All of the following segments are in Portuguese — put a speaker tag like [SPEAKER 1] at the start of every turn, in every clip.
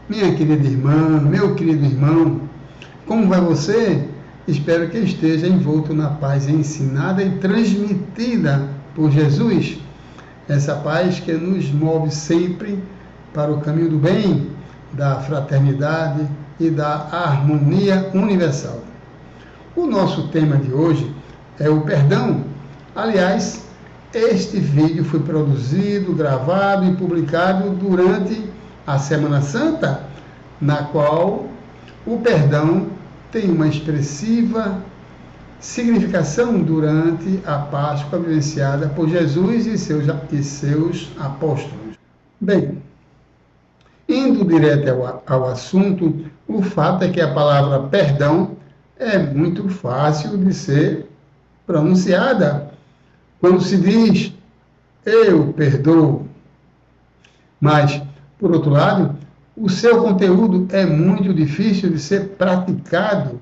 [SPEAKER 1] minha querida irmã, meu querido irmão, como vai você? Espero que esteja envolto na paz ensinada e transmitida por Jesus. Essa paz que nos move sempre para o caminho do bem, da fraternidade e da harmonia universal. O nosso tema de hoje é o perdão. Aliás, este vídeo foi produzido, gravado e publicado durante a Semana Santa, na qual o perdão tem uma expressiva significação durante a Páscoa vivenciada por Jesus e seus apóstolos. Bem, indo direto ao assunto, o fato é que a palavra perdão é muito fácil de ser pronunciada quando se diz eu perdoo. Mas, por outro lado, o seu conteúdo é muito difícil de ser praticado,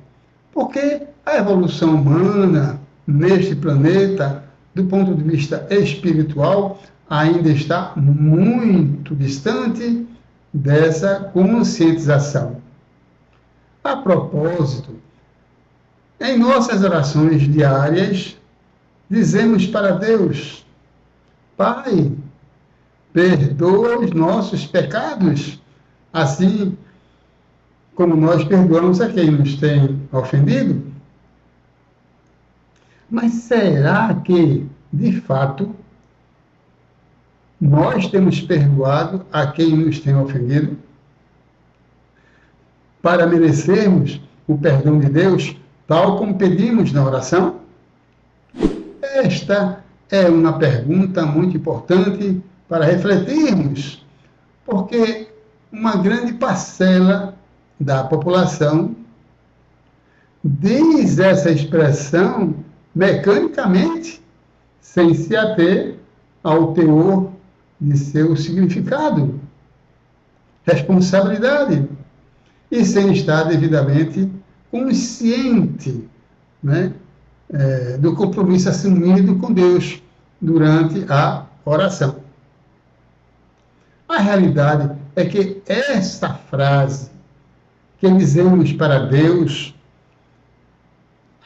[SPEAKER 1] porque a evolução humana neste planeta, do ponto de vista espiritual, ainda está muito distante dessa conscientização. A propósito, em nossas orações diárias, dizemos para Deus: Pai, perdoa os nossos pecados, assim como nós perdoamos a quem nos tem ofendido. Mas será que, de fato, nós temos perdoado a quem nos tem ofendido? Para merecermos o perdão de Deus, tal como pedimos na oração? Esta é uma pergunta muito importante para refletirmos, porque uma grande parcela da população diz essa expressão mecanicamente, sem se ater ao teor de seu significado, responsabilidade, e sem estar devidamente consciente, né, do compromisso assumido com Deus durante a oração. A realidade é que essa frase que dizemos para Deus,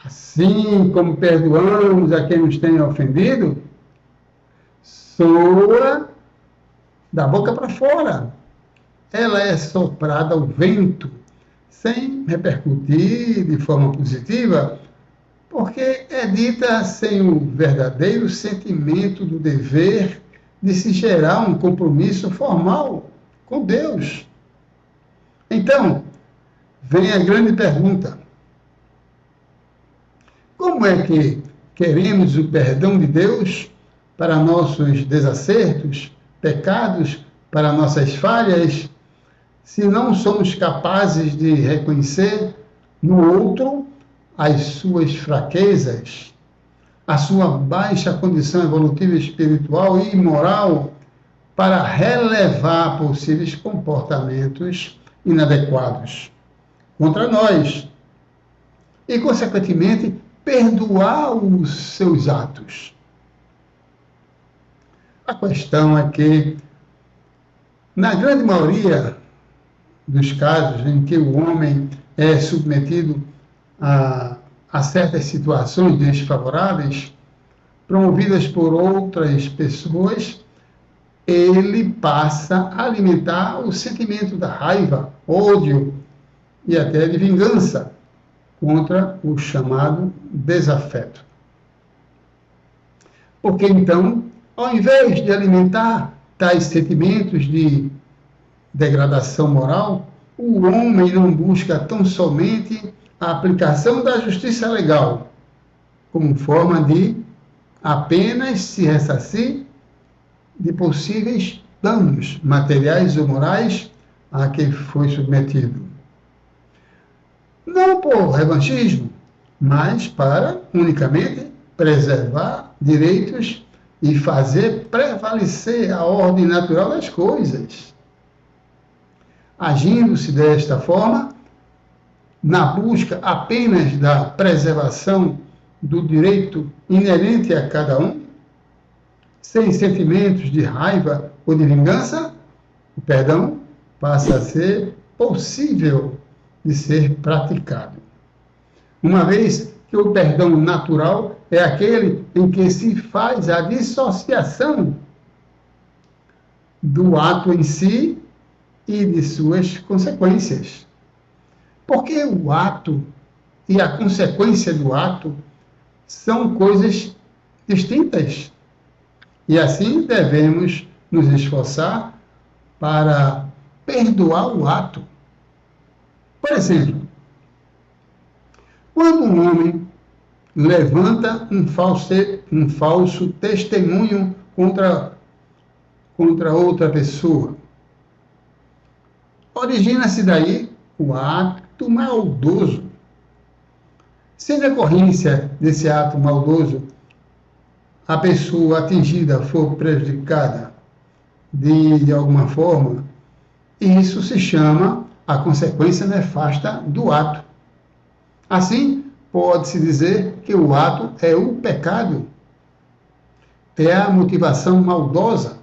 [SPEAKER 1] assim como perdoamos a quem nos tem ofendido, soa da boca para fora. Ela é soprada ao vento, sem repercutir de forma positiva, porque é dita sem o verdadeiro sentimento do dever de se gerar um compromisso formal com Deus. Então, vem a grande pergunta: como é que queremos o perdão de Deus para nossos desacertos, pecados, para nossas falhas, se não somos capazes de reconhecer no outro as suas fraquezas, a sua baixa condição evolutiva espiritual e moral, para relevar possíveis comportamentos inadequados contra nós e, consequentemente, perdoar os seus atos? A questão é que, na grande maioria dos casos em que o homem é submetido a certas situações desfavoráveis, promovidas por outras pessoas, ele passa a alimentar o sentimento da raiva, ódio e até de vingança contra o chamado desafeto. Porque então, ao invés de alimentar tais sentimentos de degradação moral, o homem não busca tão somente a aplicação da justiça legal, como forma de apenas se ressarcir de possíveis danos materiais ou morais a que foi submetido. Não por revanchismo, mas para unicamente preservar direitos e fazer prevalecer a ordem natural das coisas. Agindo-se desta forma, na busca apenas da preservação do direito inerente a cada um, sem sentimentos de raiva ou de vingança, o perdão passa a ser possível de ser praticado. Uma vez que o perdão natural é aquele em que se faz a dissociação do ato em si e de suas consequências. Porque o ato e a consequência do ato são coisas distintas. E assim devemos nos esforçar para perdoar o ato. Por exemplo, quando um homem levanta um falso testemunho contra outra pessoa, origina-se daí o ato maldoso. Se em decorrência desse ato maldoso a pessoa atingida for prejudicada de alguma forma, isso se chama a consequência nefasta do ato. Assim, pode-se dizer que o ato é o pecado, é a motivação maldosa.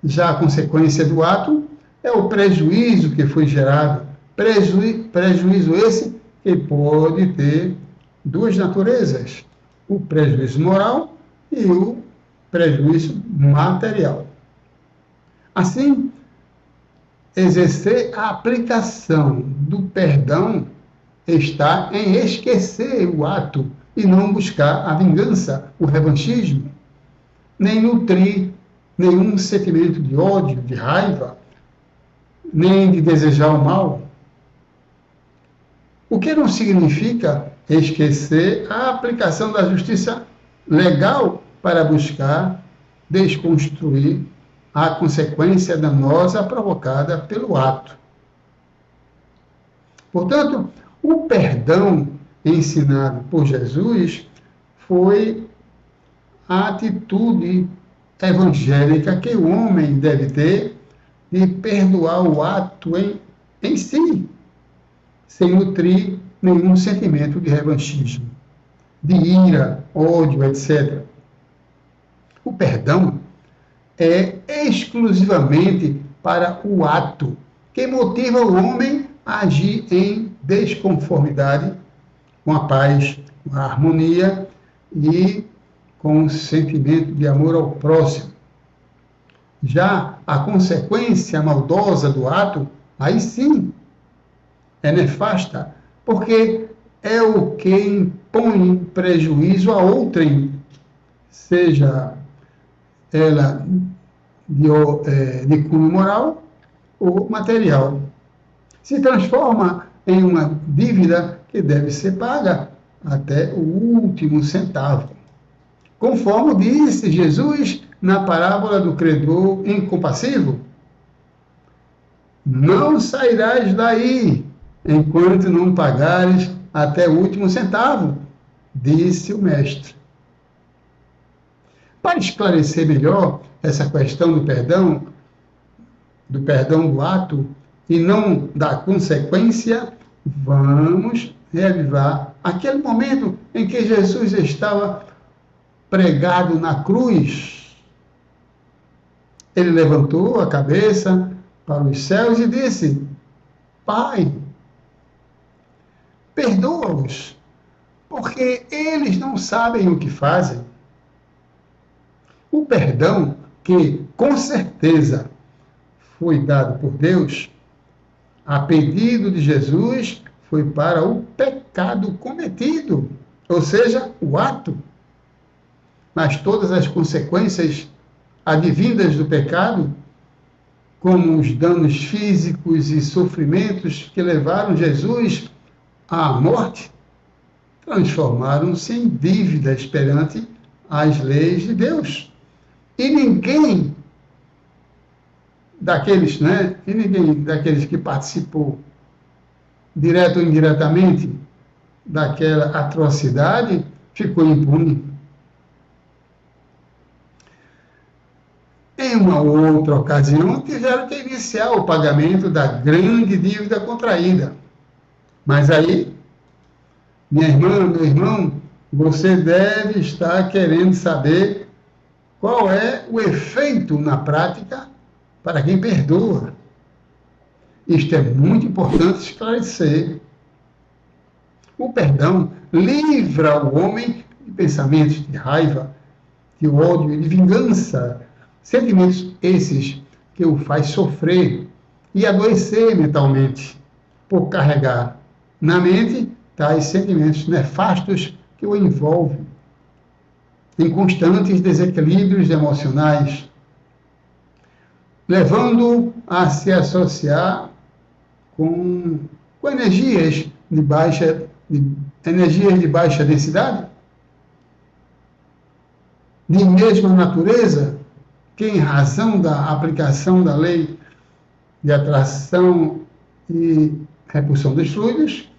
[SPEAKER 1] Já a consequência do ato é o prejuízo que foi gerado. Prejuízo esse que pode ter duas naturezas: o prejuízo moral e o prejuízo material. Assim, exercer a aplicação do perdão está em esquecer o ato e não buscar a vingança, o revanchismo, nem nutrir nenhum sentimento de ódio, de raiva, nem de desejar o mal. O que não significa esquecer a aplicação da justiça legal para buscar desconstruir a consequência danosa provocada pelo ato. Portanto, o perdão ensinado por Jesus foi a atitude evangélica que o homem deve ter de perdoar o ato em si, sem nutrir nenhum sentimento de revanchismo, de ira, ódio, etc. O perdão é exclusivamente para o ato que motiva o homem a agir em desconformidade com a paz, com a harmonia e com o sentimento de amor ao próximo. Já a consequência maldosa do ato, aí sim, é nefasta, porque é o que impõe prejuízo a outrem, seja ela de cunho moral ou material. Se transforma em uma dívida que deve ser paga até o último centavo. Conforme disse Jesus na parábola do credor incompassivo: não sairás daí enquanto não pagares até o último centavo, disse o mestre. Para esclarecer melhor essa questão do perdão do ato e não da consequência, vamos reavivar aquele momento em que Jesus estava pregado na cruz. Ele levantou a cabeça para os céus e disse: Pai, perdoa-os, porque eles não sabem o que fazem. O perdão, que com certeza foi dado por Deus, a pedido de Jesus, foi para o pecado cometido, ou seja, o ato. Mas todas as consequências advindas do pecado, como os danos físicos e sofrimentos que levaram Jesus à morte, transformaram-se em dívidas perante as leis de Deus. E ninguém daqueles que participou, direto ou indiretamente, daquela atrocidade, ficou impune. Em uma outra ocasião, tiveram que iniciar o pagamento da grande dívida contraída. Mas aí, minha irmã, meu irmão, você deve estar querendo saber qual é o efeito na prática para quem perdoa. Isto é muito importante esclarecer. O perdão livra o homem de pensamentos de raiva, de ódio e de vingança, sentimentos esses que o faz sofrer e adoecer mentalmente, por carregar na mente tais sentimentos nefastos que o envolvem, em constantes desequilíbrios emocionais, levando-o a se associar com energias de baixa densidade, de mesma natureza, que em razão da aplicação da lei de atração e repulsão dos fluidos,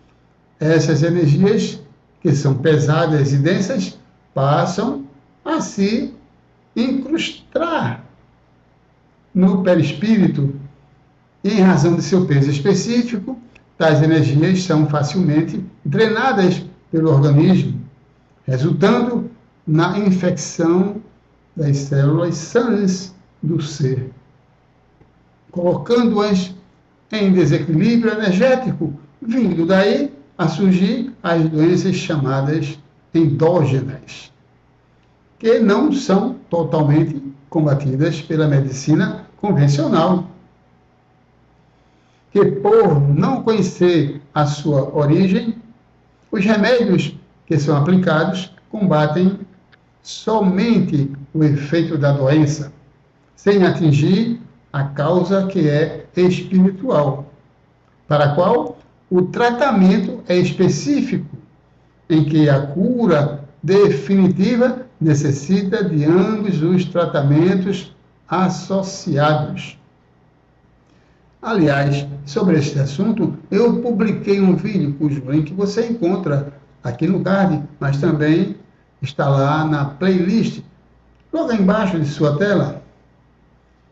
[SPEAKER 1] essas energias, que são pesadas e densas, passam a se incrustar no perispírito e, em razão de seu peso específico, tais energias são facilmente drenadas pelo organismo, resultando na infecção das células sãs do ser, colocando-as em desequilíbrio energético, vindo daí a surgir as doenças chamadas endógenas, que não são totalmente combatidas pela medicina convencional, que por não conhecer a sua origem, os remédios que são aplicados combatem somente o efeito da doença, sem atingir a causa que é espiritual, para a qual o tratamento é específico, em que a cura definitiva necessita de ambos os tratamentos associados. Aliás, sobre este assunto, eu publiquei um vídeo cujo link você encontra aqui no card, mas também está lá na playlist, logo embaixo de sua tela.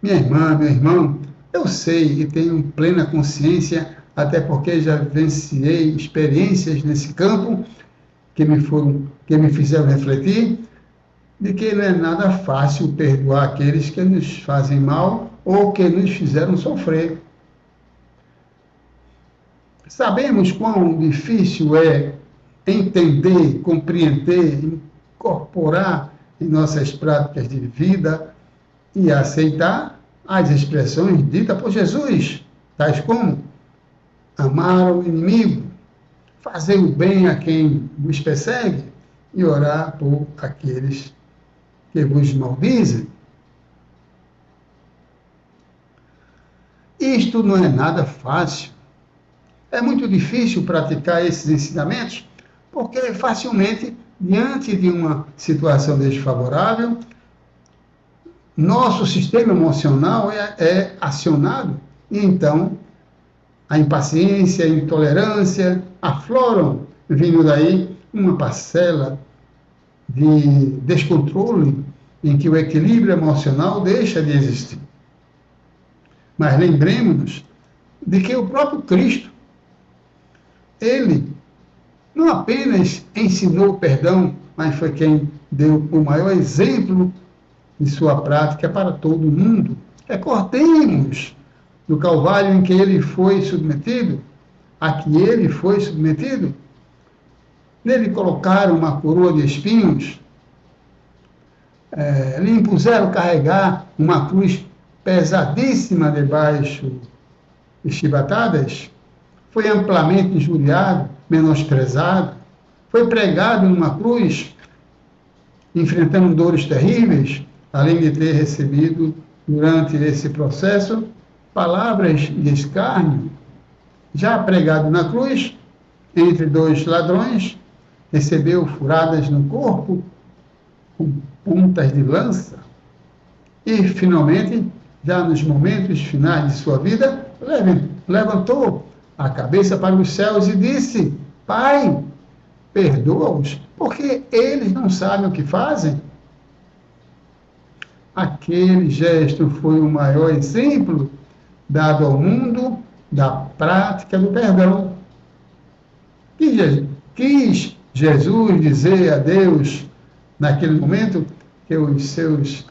[SPEAKER 1] Minha irmã, meu irmão, eu sei e tenho plena consciência, até porque já vivenciei experiências nesse campo que me fizeram refletir, de que não é nada fácil perdoar aqueles que nos fazem mal ou que nos fizeram sofrer. Sabemos quão difícil é entender, compreender, incorporar em nossas práticas de vida e aceitar as expressões ditas por Jesus, tais como amar o inimigo, fazer o bem a quem vos persegue e orar por aqueles que vos maldizem. Isto não é nada fácil. É muito difícil praticar esses ensinamentos, porque facilmente, diante de uma situação desfavorável, nosso sistema emocional é acionado, e então a impaciência, a intolerância afloram, vindo daí uma parcela de descontrole em que o equilíbrio emocional deixa de existir. Mas lembremos-nos de que o próprio Cristo, ele não apenas ensinou o perdão, mas foi quem deu o maior exemplo de sua prática para todo mundo. Recordemos do Calvário em que ele foi submetido, a que ele foi submetido. Nele colocaram uma coroa de espinhos, lhe impuseram carregar uma cruz pesadíssima debaixo de chibatadas, foi amplamente injuriado, menosprezado, foi pregado numa cruz, enfrentando dores terríveis, além de ter recebido, durante esse processo, palavras de escárnio. Já pregado na cruz, entre dois ladrões, recebeu furadas no corpo, com pontas de lança, e, finalmente, já nos momentos finais de sua vida, levantou a cabeça para os céus e disse: Pai, perdoa-os, porque eles não sabem o que fazem. Aquele gesto foi o maior exemplo dado ao mundo da prática do perdão. Quis Jesus dizer a Deus, naquele momento, que os seus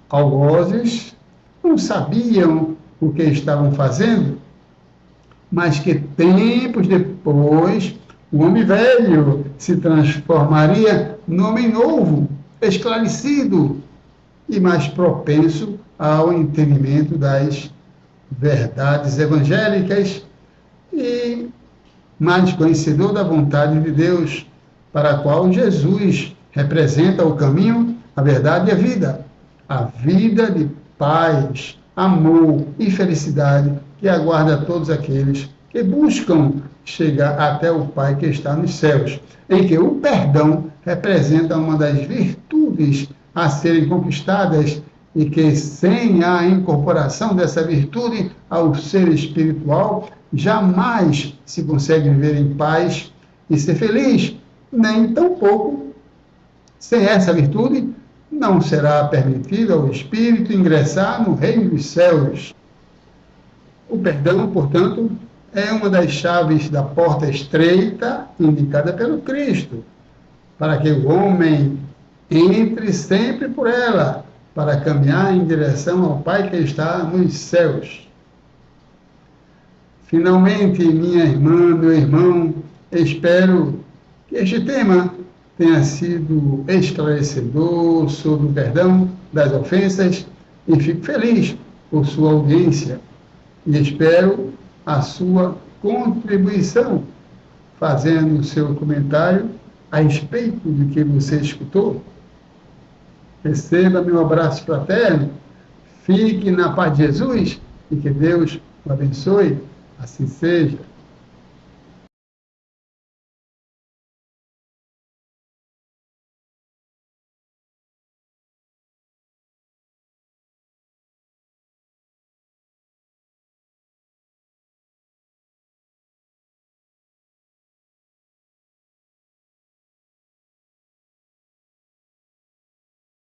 [SPEAKER 1] algozes não sabiam o que estavam fazendo? mas que tempos depois o homem velho se transformaria no homem novo, esclarecido e mais propenso ao entendimento das verdades evangélicas e mais conhecedor da vontade de Deus, para a qual Jesus representa o caminho, a verdade e a vida de paz, amor e felicidade que aguarda todos aqueles que buscam chegar até o Pai que está nos céus, em que o perdão representa uma das virtudes a serem conquistadas e que sem a incorporação dessa virtude ao ser espiritual, jamais se consegue viver em paz e ser feliz, nem tampouco sem essa virtude não será permitido ao espírito ingressar no reino dos céus. O perdão, portanto, é uma das chaves da porta estreita indicada pelo Cristo, para que o homem entre sempre por ela, para caminhar em direção ao Pai que está nos céus. Finalmente, minha irmã, meu irmão, espero que este tema tenha sido esclarecedor sobre o perdão das ofensas e fico feliz por sua audiência e espero a sua contribuição fazendo o seu comentário a respeito do que você escutou. Receba meu abraço fraterno, fique na paz de Jesus e que Deus o abençoe, assim seja.